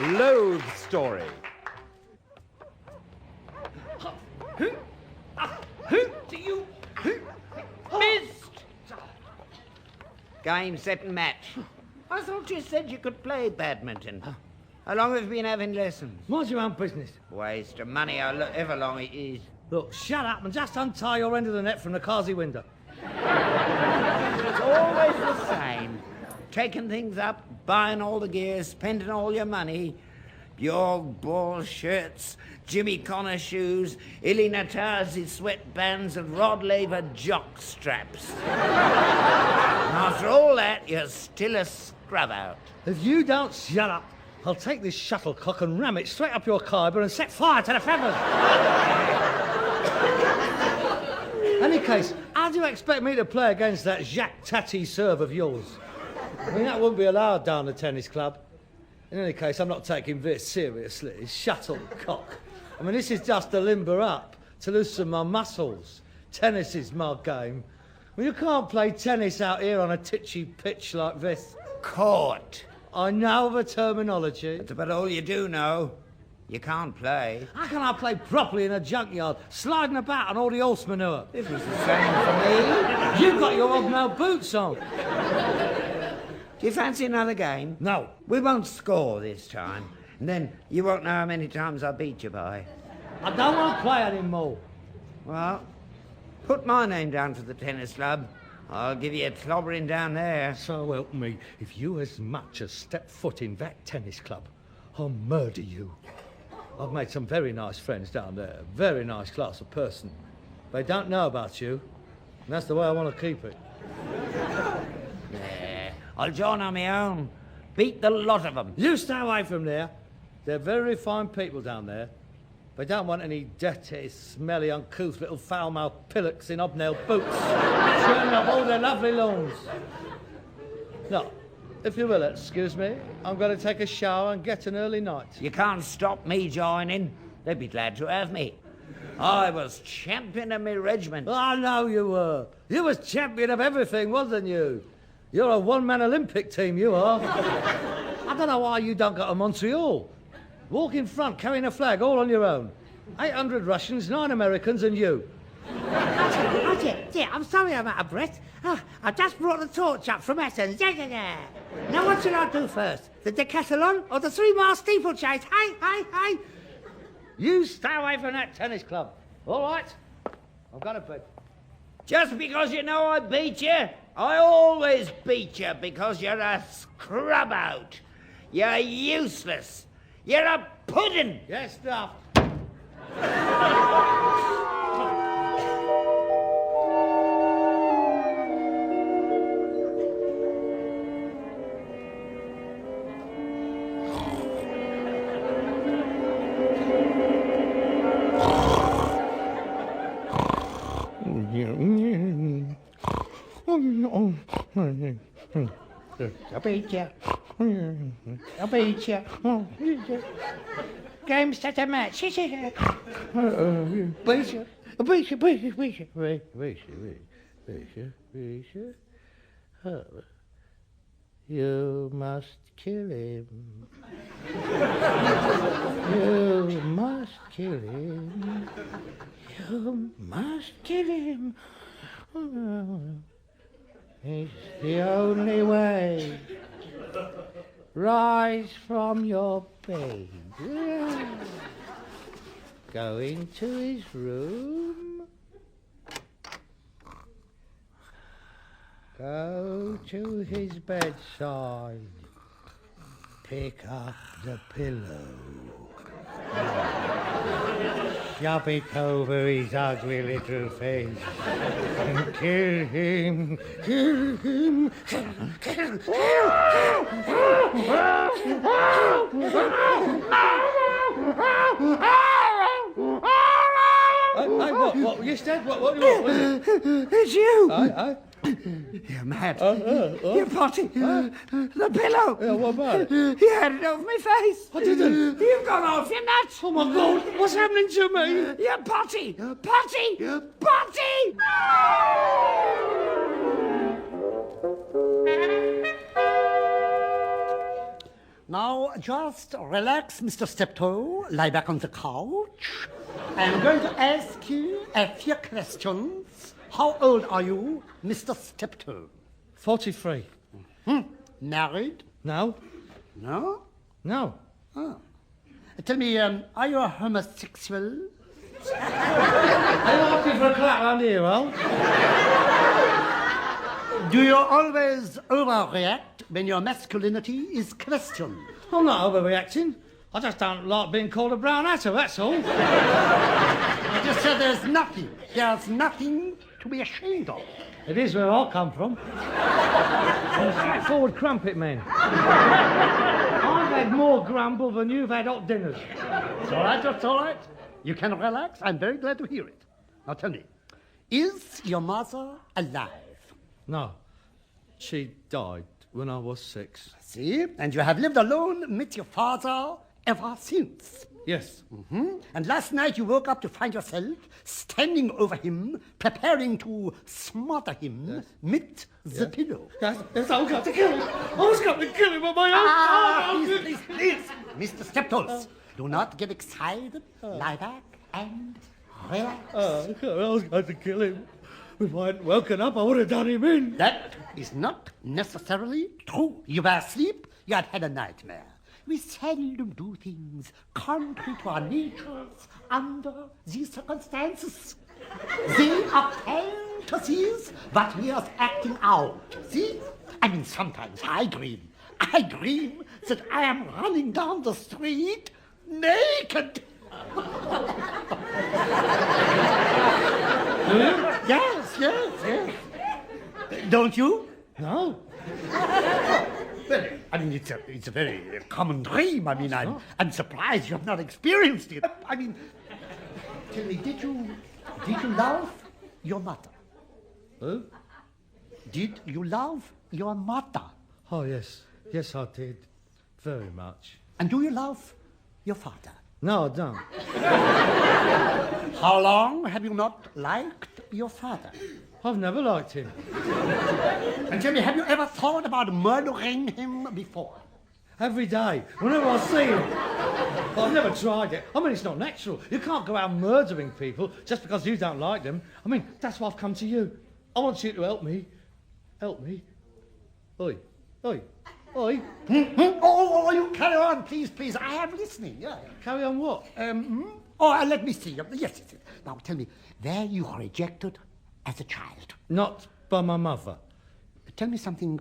Loathe story. Do you... Missed! Game, set and match. I thought you said you could play badminton. How long have you been having lessons? Mind your own business. Waste of money, however long it is. Look, shut up and just untie your end of the net from the carsy window. It's always the same. Taking things up, buying all the gear, spending all your money. Bjorg ball shirts, Jimmy Connor shoes, Ili Natazi sweatbands and Rod Laver jock straps. And after all that, you're still a scrub out. If you don't shut up, I'll take this shuttlecock and ram it straight up your kyber and set fire to the feathers. Any case, how do you expect me to play against that Jacques Tati serve of yours? I mean, that wouldn't be allowed down the tennis club. In any case, I'm not taking this seriously. Shuttlecock. I mean, this is just to limber up, to loosen my muscles. Tennis is my game. Well, you can't play tennis out here on a titchy pitch like this. Court. I know the terminology. That's about all you do know. You can't play. How can I play properly in a junkyard, sliding about on all the horse manure? It was the same for me. You've got your hobnail boots on. Do you fancy another game? No. We won't score this time. And then you won't know how many times I beat you by. I don't want to play anymore. Well, put my name down for the tennis club. I'll give you a clobbering down there. So help me, if you as much as step foot in that tennis club, I'll murder you. I've made some very nice friends down there. Very nice class of person. They don't know about you, and that's the way I want to keep it. Yeah, I'll join on my own. Beat the lot of them. You stay away from there. They're very fine people down there. They don't want any dirty, smelly, uncouth little foul-mouthed pillocks in hobnail boots churning up all their lovely lawns. Now, if you will excuse me, I'm going to take a shower and get an early night. You can't stop me joining. They'd be glad to have me. I was champion of my regiment. I know you were. You was champion of everything, wasn't you? You're a one-man Olympic team, you are. I don't know why you don't go to Montreal. Walk in front, carrying a flag, all on your own. 800 Russians, 9 Americans, and you. Dear, I'm sorry I'm out of breath. Oh, I just brought the torch up from Essen. Now what shall I do first? The decathlon or the 3-mile steeplechase? Hey! You stay away from that tennis club. All right? I've got a bet. Just because you know I beat you, I always beat you because you're a scrub out. You're useless. You're a pudding. Yes, stuff. I beat you. Game, set, a match. Beat you. You must kill him. You must kill him. You must kill him. It's the only way. Rise from your bed. Go into his room. Go to his bedside. Pick up the pillow. Shove it over his ugly little face. And kill him. Kill him. Kill What? You said? What was it? It's you. Aye. You're mad. You're potty. The pillow. Yeah, what about it? You had it over my face. I didn't. You've gone off your nuts. Oh, my God. What's happening to me? You're potty. Potty. Now, just relax, Mr. Steptoe. Lie back on the couch. I'm going to ask you a few questions. How old are you, Mr. Steptoe? 43. Married? No? No? No. Oh. Tell me, are you a homosexual? Are you asking for a clap round here, Al? Do you always overreact when your masculinity is questioned? I'm not overreacting. I just don't like being called a brown hatter, that's all. I just said there's nothing to be ashamed of. It is where I come from. I'm a straightforward crumpet man. I've had more grumble than you've had hot dinners. It's all right, it's all right. You can relax. I'm very glad to hear it. Now tell me, is your mother alive? No. She died when I was 6. See? And you have lived alone with your father ever since. Yes. And last night you woke up to find yourself standing over him, preparing to smother him with the pillow. Yes, I was going to kill him. I was going to kill him on my own. Please, Mr. Steptoe, do not get excited. Lie back and relax. I was going to kill him. If I hadn't woken up, I would have done him in. That is not necessarily true. You were asleep, you had had a nightmare. We seldom do things contrary to our natures under these circumstances. They are fantasies that we are acting out. See? I mean, sometimes I dream. I dream that I am running down the street naked. Yes. Don't you? No. Well, I mean, it's a very common dream. I mean, I'm surprised you have not experienced it. I mean, tell me, did you love your mother? Who? Did you love your mother? Oh, yes. Yes, I did. Very much. And do you love your father? No, I don't. How long have you not liked your father? I've never liked him. And tell me, have you ever thought about murdering him before? Every day, whenever I see him. But I've never tried it. I mean, it's not natural. You can't go out murdering people just because you don't like them. I mean, that's why I've come to you. I want you to help me. Help me. Oi. Oh, you carry on, please. I am listening. Yeah. Carry on what? Let me see. Yes. Now, tell me, were you rejected as a child? Not by my mother. Tell me something.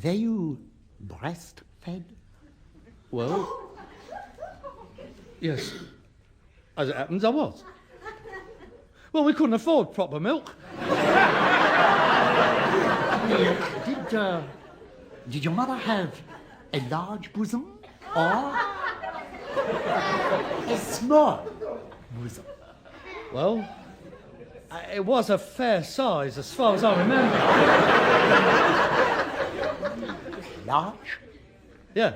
Were you breastfed? Well, yes. As it happens, I was. Well, we couldn't afford proper milk. Did your mother have a large bosom or a small bosom? Well, it was a fair size as far as I remember. Large? Yeah.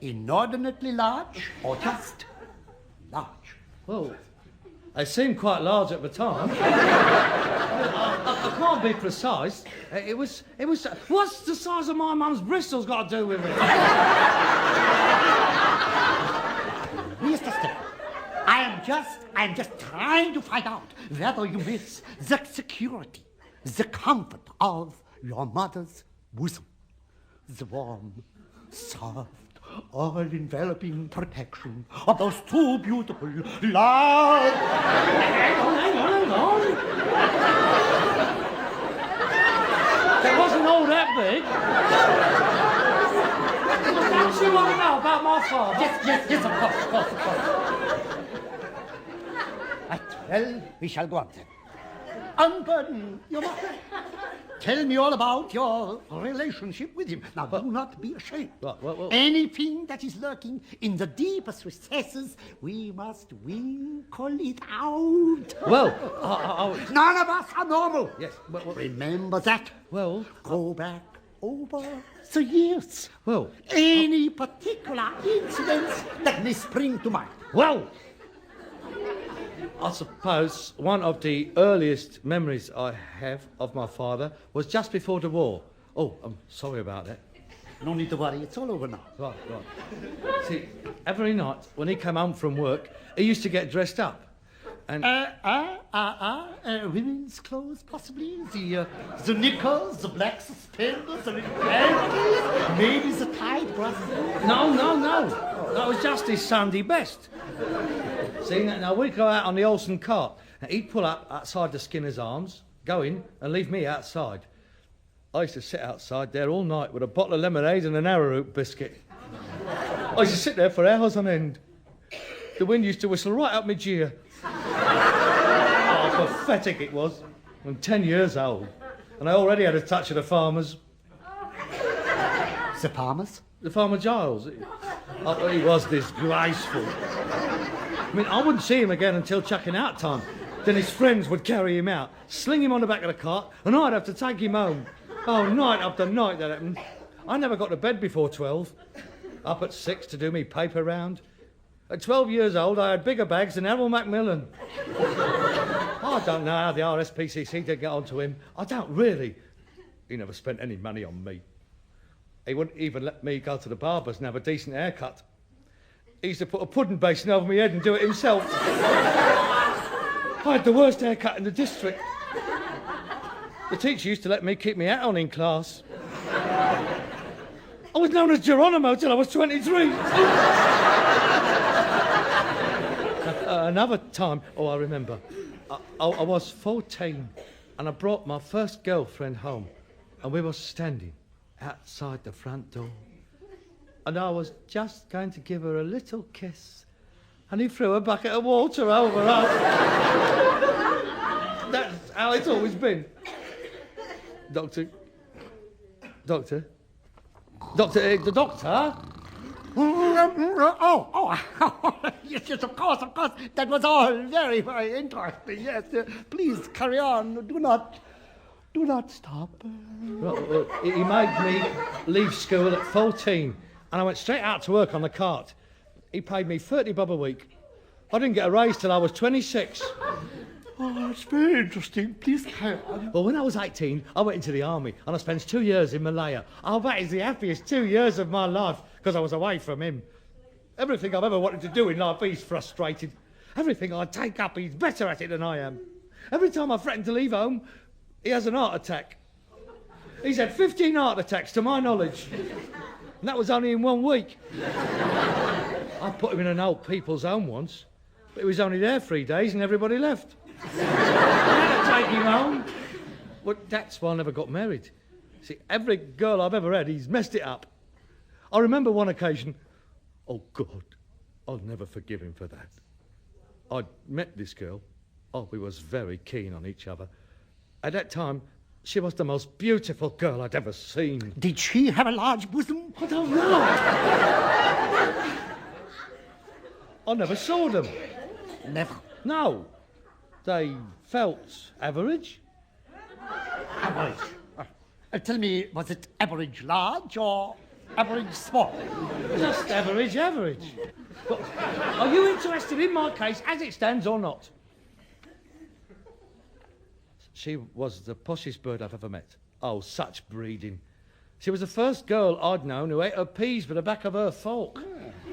Inordinately large or just large? Well, they seemed quite large at the time. I can't be precise. It was. What's the size of my mum's bristles got to do with it? Mr. Steptoe, I am just trying to find out whether you miss the security, the comfort of your mother's bosom, the warm, soft, all-enveloping protection of those two beautiful, large... Hang on. It wasn't all that big. Don't you want to know about my father? Yes, of course. Right, well, we shall go on then. Unburden your mother. Tell me all about your relationship with him. Now, do not be ashamed. Well. Anything that is lurking in the deepest recesses, we must call it out. Well, None of us are normal. Yes, well... Remember that. Well... Go back over the years. Well... Any particular incidents that may spring to mind. Well... I suppose one of the earliest memories I have of my father was just before the war. Oh, I'm sorry about that. No need to worry, it's all over now. Right, right. See, every night when he came home from work, he used to get dressed up. And Women's clothes, possibly? The knickers, the black suspenders, the little panties, maybe the tight dresses. no. That was just his Sunday best. See, now we'd go out on the Olsen cart, and he'd pull up outside the Skinner's Arms, go in, and leave me outside. I used to sit outside there all night with a bottle of lemonade and an arrowroot biscuit. I used to sit there for hours on end. The wind used to whistle right up my ear. Oh, pathetic it was. I'm 10 years old, and I already had a touch of the farmers. The farmers? The Farmer Giles. Oh, he was disgraceful. I mean, I wouldn't see him again until chucking out time. Then his friends would carry him out, sling him on the back of the cart, and I'd have to take him home. Oh, night after night that happened. I never got to bed before 12. Up at 6 to do me paper round. At 12 years old, I had bigger bags than Errol Macmillan. I don't know how the RSPCC did get onto him. I don't really. He never spent any money on me. He wouldn't even let me go to the barber's and have a decent haircut. He used to put a pudding basin over my head and do it himself. I had the worst haircut in the district. The teacher used to let me keep my hat on in class. I was known as Geronimo till I was 23. Another time, I remember, I was 14 and I brought my first girlfriend home and we were standing outside the front door and I was just going to give her a little kiss and he threw a bucket of water over us. That's how it's always been. Doctor? The doctor? Yes, of course. That was all very, very interesting. Yes, please carry on. Do not stop. Well, he made me leave school at 14, and I went straight out to work on the cart. He paid me 30 bob a week. I didn't get a raise till I was 26. Oh, it's very interesting. Please carry on. Well, when I was 18, I went into the army, and I spent 2 years in Malaya. Oh, that is the happiest 2 years of my life, because I was away from him. Everything I've ever wanted to do in life, he's frustrated. Everything I take up, he's better at it than I am. Every time I threaten to leave home, he has an heart attack. He's had 15 heart attacks, to my knowledge. And that was only in 1 week. I put him in an old people's home once, but he was only there 3 days and everybody left. I had to take him home. Well, that's why I never got married. See, every girl I've ever had, he's messed it up. I remember one occasion, oh God, I'll never forgive him for that. I'd met this girl. Oh, we was very keen on each other. At that time, she was the most beautiful girl I'd ever seen. Did she have a large bosom? I don't know. I never saw them. Never. No. They felt average. Average. Tell me, was it average large or average small? Just average. But are you interested in my case as it stands or not? She was the poshest bird I've ever met. Oh, such breeding. She was the first girl I'd known who ate her peas with the back of her fork.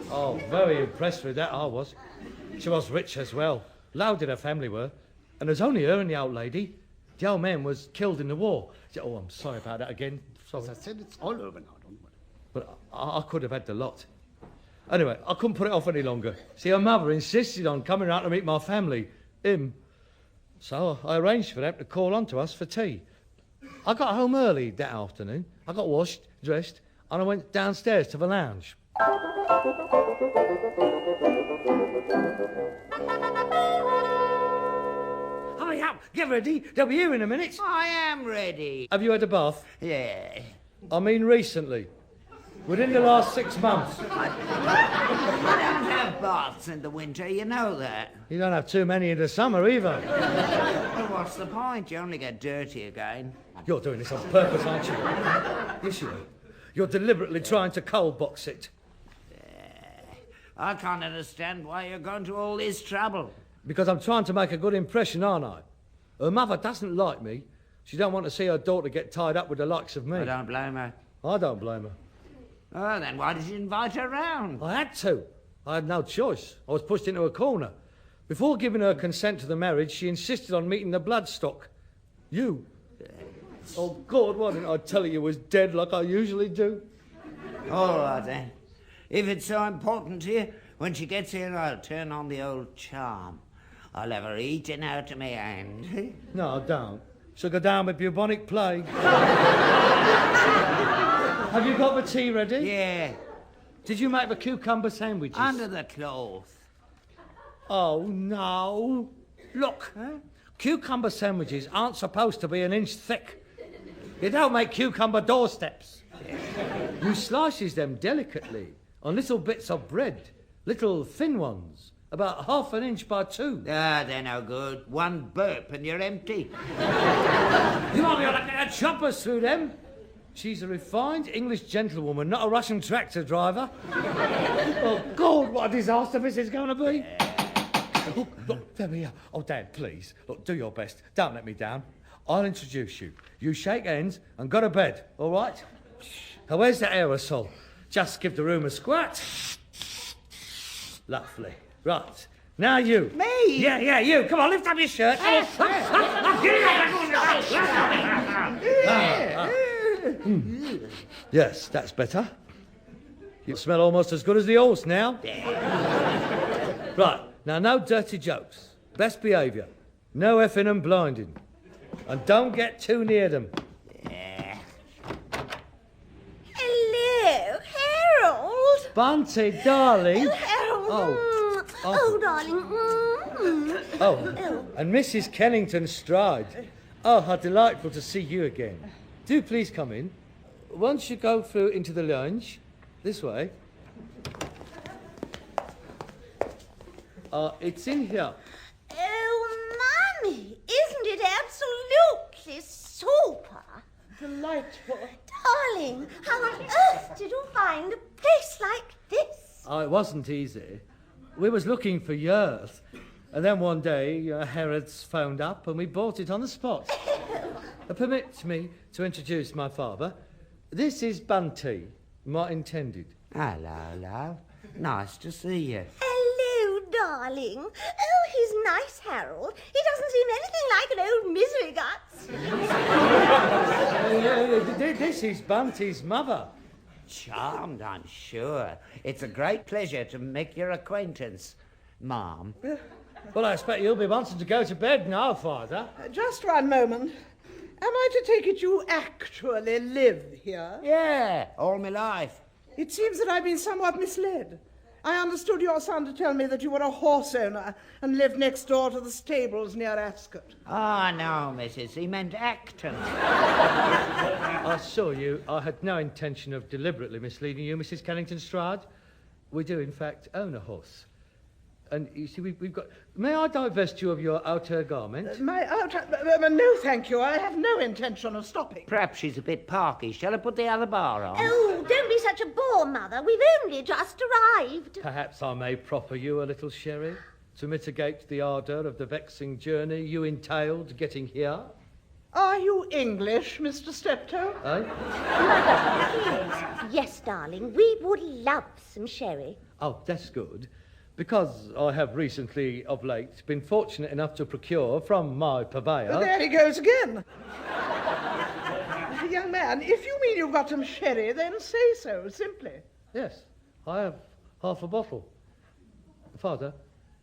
Oh, very impressed with that, I was. She was rich as well. Loud did her family were. And there's only her and the old lady. The old man was killed in the war. Oh, I'm sorry about that again. Sorry. As I said, it's all over now, don't worry. But I could have had the lot. Anyway, I couldn't put it off any longer. See, her mother insisted on coming round to meet my family, him. So I arranged for them to call on to us for tea. I got home early that afternoon. I got washed, dressed, and I went downstairs to the lounge. Hurry up, get ready. They'll be here in a minute. I am ready. Have you had a bath? Yeah. I mean recently. Within the last 6 months. I don't have baths in the winter, you know that. You don't have too many in the summer either. Well, what's the point? You only get dirty again. You're doing this on purpose, aren't you? Yes, you are. You're deliberately trying to cold box it. I can't understand why you're going to all this trouble. Because I'm trying to make a good impression, aren't I? Her mother doesn't like me. She don't want to see her daughter get tied up with the likes of me. I don't blame her. I don't blame her. Oh, then why did you invite her round? I had to. I had no choice. I was pushed into a corner. Before giving her consent to the marriage, she insisted on meeting the bloodstock. You. Oh, God, why didn't I tell her you was dead like I usually do? All right, then. If it's so important to you, when she gets here, I'll turn on the old charm. I'll have her eating out of my hand. No, don't. She'll go down with bubonic plague. Have you got the tea ready? Yeah, Did you make the cucumber sandwiches? under the cloth. Oh, no. Look, cucumber sandwiches aren't supposed to be an inch thick. You don't make cucumber doorsteps. You slices them delicately on little bits of bread, little thin ones, about 1/2 inch by 2. Ah, they're no good. One burp and you're empty. You want me to get a choppers through them? She's a refined English gentlewoman, not a Russian tractor driver. Oh, God, what a disaster this is going to be. Look, there we are. Oh, Dad, please. Look, do your best. Don't let me down. I'll introduce you. You shake hands and go to bed, all right? Now, where's the aerosol? Just give the room a squirt. Lovely. Right. Now you. Me? Yeah, you. Come on, lift up your shirt. Yes, that's better. You smell almost as good as the horse now. Right, now no dirty jokes. Best behaviour. No effing and blinding. And don't get too near them. Hello, Harold. Bunty, darling. Harold. Oh. Darling. Oh, and Mrs. Kennington Stride. Oh, how delightful to see you again. Do please come in. Once you go through into the lounge, this way. It's in here. Oh, Mummy, isn't it absolutely super? Delightful. Darling, how on earth did you find a place like this? Oh, it wasn't easy. We was looking for years. And then one day, Harrods phoned up and we bought it on the spot. Permit me to introduce my father. This is Bunty, my intended. Hello, love. Nice to see you. Hello, darling. Oh, he's nice, Harold. He doesn't seem anything like an old misery guts. This is Bunty's mother. Charmed, I'm sure. It's a great pleasure to make your acquaintance, Mom. Well, I expect you'll be wanting to go to bed now, Father. Just one moment. Am I to take it you actually live here? Yeah, all my life. It seems that I've been somewhat misled. I understood your son to tell me that you were a horse owner and lived next door to the stables near Ascot. Ah, no, Mrs. He meant Acton. I assure you, I had no intention of deliberately misleading you, Mrs. Kennington Stride. We do, in fact, own a horse. And you see, we've got... May I divest you of your outer garment? My outer... no, thank you. I have no intention of stopping. Perhaps she's a bit parky. Shall I put the other bar on? Oh, don't be such a bore, Mother. We've only just arrived. Perhaps I may proffer you a little sherry to mitigate the ardour of the vexing journey you entailed getting here. Are you English, Mr. Steptoe? Eh? Yes, darling, we would love some sherry. Oh, that's good. Because I have recently, of late, been fortunate enough to procure from my purveyor... There he goes again. Young man, if you mean you've got some sherry, then say so, simply. Yes, I have half a bottle. Father,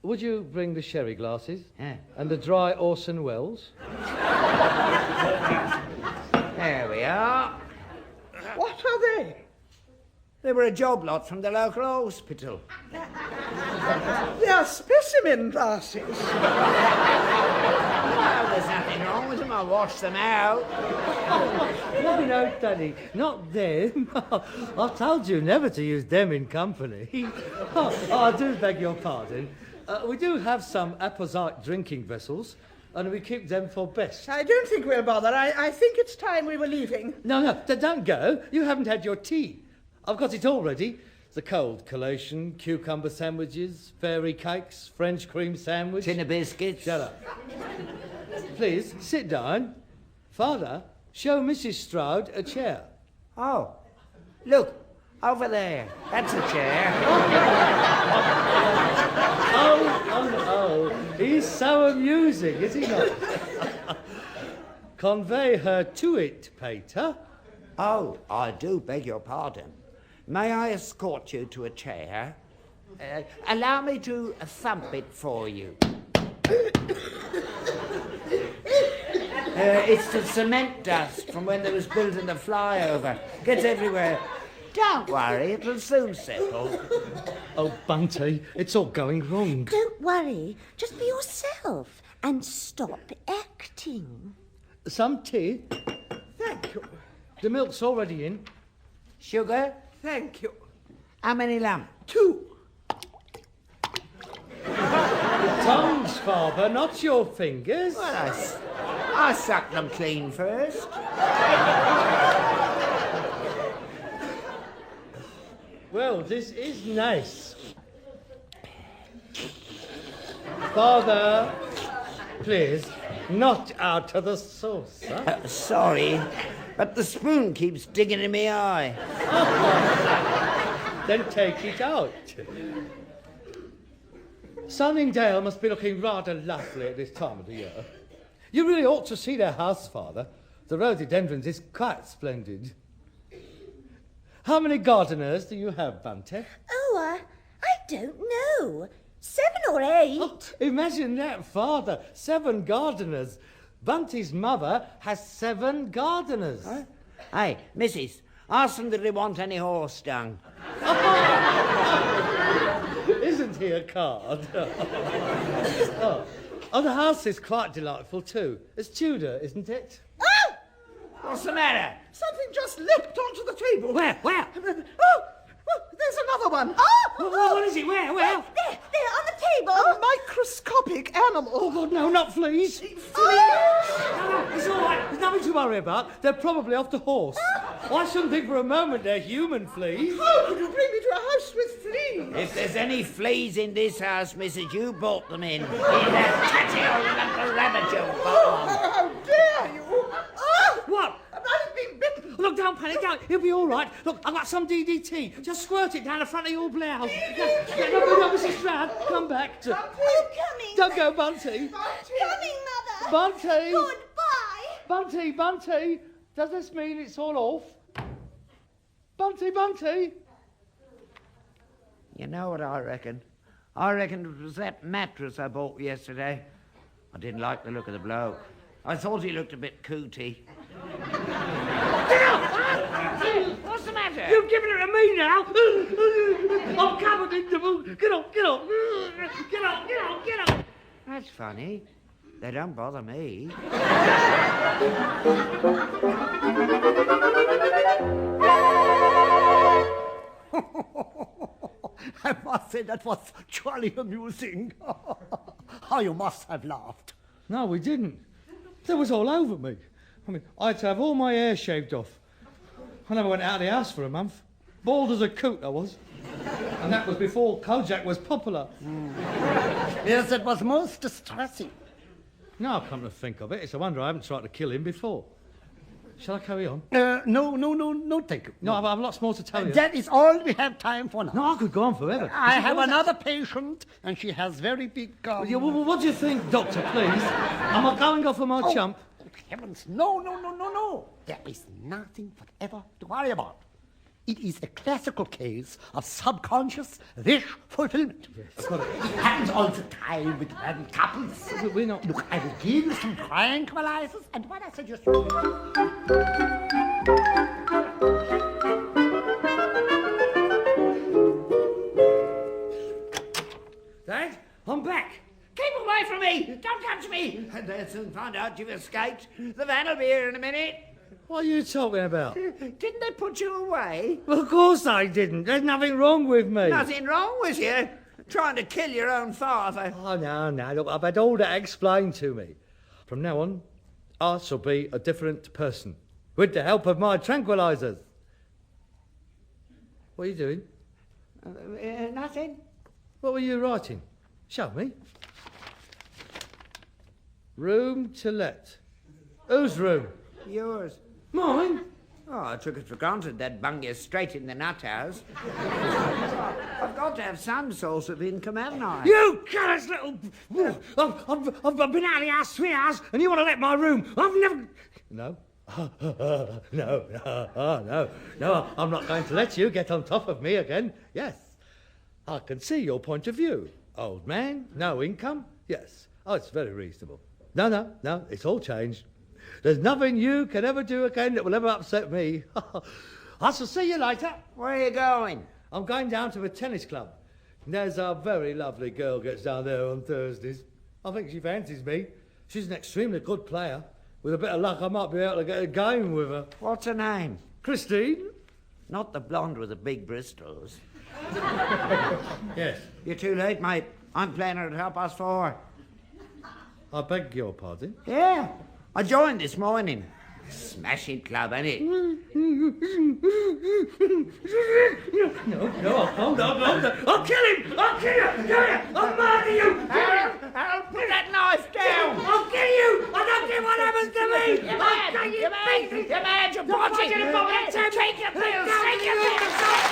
would you bring the sherry glasses? Yeah. And the dry Orson Welles? There we are. What are they? They were a job lot from the local hospital. They are specimen glasses. Well, there's nothing wrong with them. I washed them out. No, Daddy, not them. I told you never to use them in company. I do beg your pardon. We do have some apposite drinking vessels, and we keep them for best. I don't think we'll bother. I think it's time we were leaving. No, don't go. You haven't had your tea. I've got it all ready. The cold collation, cucumber sandwiches, fairy cakes, French cream sandwich. Tin of biscuits. Shut up. Please, sit down. Father, show Mrs. Stroud a chair. Oh, look, Over there. That's a chair. Oh, he's so amusing, is he not? Convey her to it, Pater. Oh, I do beg your pardon. May I escort you to a chair? Allow me to thump it for you. It's the cement dust from when they was building the flyover. Gets everywhere. Don't worry, it'll soon settle. Oh, Bunty, it's all going wrong. Don't worry. Just be yourself and stop acting. Some tea? Thank you. The milk's already in. Sugar? Thank you. How many lumps? 2. Tongues, Father, not your fingers. Well, I suck them clean first. Well, this is nice. Father, please, not out of the saucer. Sorry, but the spoon keeps digging in my eye. Then take it out. Sunningdale must be looking rather lovely at this time of the year. You really ought to see their house, Father. The rhododendrons is quite splendid. How many gardeners do you have, Bunty? Oh, I don't know. 7 or 8. Oh, imagine that, Father. 7 gardeners. Bunty's mother has 7 gardeners. Huh? Hey, missus, ask them if they want any horse dung. Isn't he a card? Oh, the house is quite delightful too. It's Tudor, isn't it? Oh! What's the matter? Something just leapt onto the table. Where? Oh, there's another one. What is it? Where? There, on the table. A microscopic animal. Oh, God, no, not fleas. Oh! It's all right. There's nothing to worry about. They're probably off the horse. I shouldn't think for a moment they're human fleas. How could you bring me to a house with fleas? If there's any fleas in this house, missus, you brought them in. In that tatty old rabbit you bought. How dare you? Oh! What? I've been bitten. Look, don't panic, don't. He'll be all right. Look, I've got some DDT. Just squirt it down the front of your blouse. No, Mrs. Stroud, come back. I'm coming. Don't go, Bunty. Coming, Mother. Bunty. Goodbye. Bunty. Does this mean it's all off? Bunty. You know what I reckon? I reckon it was that mattress I bought yesterday. I didn't like the look of the bloke. I thought he looked a bit cootie. What's the matter? You've given it to me now. I'm covered in the boot. Get up. That's funny. They don't bother me. I must say that was jolly amusing. How you must have laughed. No, we didn't. That was all over me. I mean, I had to have all my hair shaved off. I never went out of the house for a month. Bald as a coot, I was. And that was before Kojak was popular. Yes, it was most distressing. Now I come to think of it, it's a wonder I haven't tried to kill him before. Shall I carry on? No, thank you. No, I've lots more to tell you. That is all we have time for now. No, I could go on forever. I have another patient, and she has very big Yeah, well, what do you think, Doctor, please? Am I going off on my chump? Heavens, no. There is nothing whatever to worry about. It is a classical case of subconscious wish fulfillment. Yes, got it. It happens all the time with married couples. We're not... Look, I will give you some tranquilizers, and what I suggest... Dad, I'm back. Keep away from me. Don't touch me. And they'll soon find out you've escaped. The van will be here in a minute. What are you talking about? Didn't they put you away? Well, of course I didn't. There's nothing wrong with me. Nothing wrong with you. Trying to kill your own father. Oh, no. Look, I've had all that explained to me. From now on, I shall be a different person. With the help of my tranquilizers. What are you doing? Nothing. What were you writing? Show me. Room to let. Whose room? Yours. Mine? Oh, I took it for granted they'd bung you straight in the nut house. I've got to have some source of income, haven't I? You callous little... I've been out of the house 3 hours and you want to let my room. I've never... No. No, I'm not going to let you get on top of me again. Yes, I can see your point of view. Old man, no income? Yes. Oh, it's very reasonable. No, it's all changed. There's nothing you can ever do again that will ever upset me. I shall see you later. Where are you going? I'm going down to a tennis club. There's a very lovely girl gets down there on Thursdays. I think she fancies me. She's an extremely good player. With a bit of luck, I might be able to get a game with her. What's her name? Christine? Not the blonde with the big bristles. Yes. You're too late, mate. I'm playing her at 4:30. I beg your pardon? Yeah. I joined this morning. Smashing club, ain't it? No, hold on. I'll kill him! I'll kill you! I'll murder you! Harold, put that knife down! I'll kill you! I don't care what happens to me! You're mad! You're mad! You're mad! You're botching! Take your pills! Take your pills!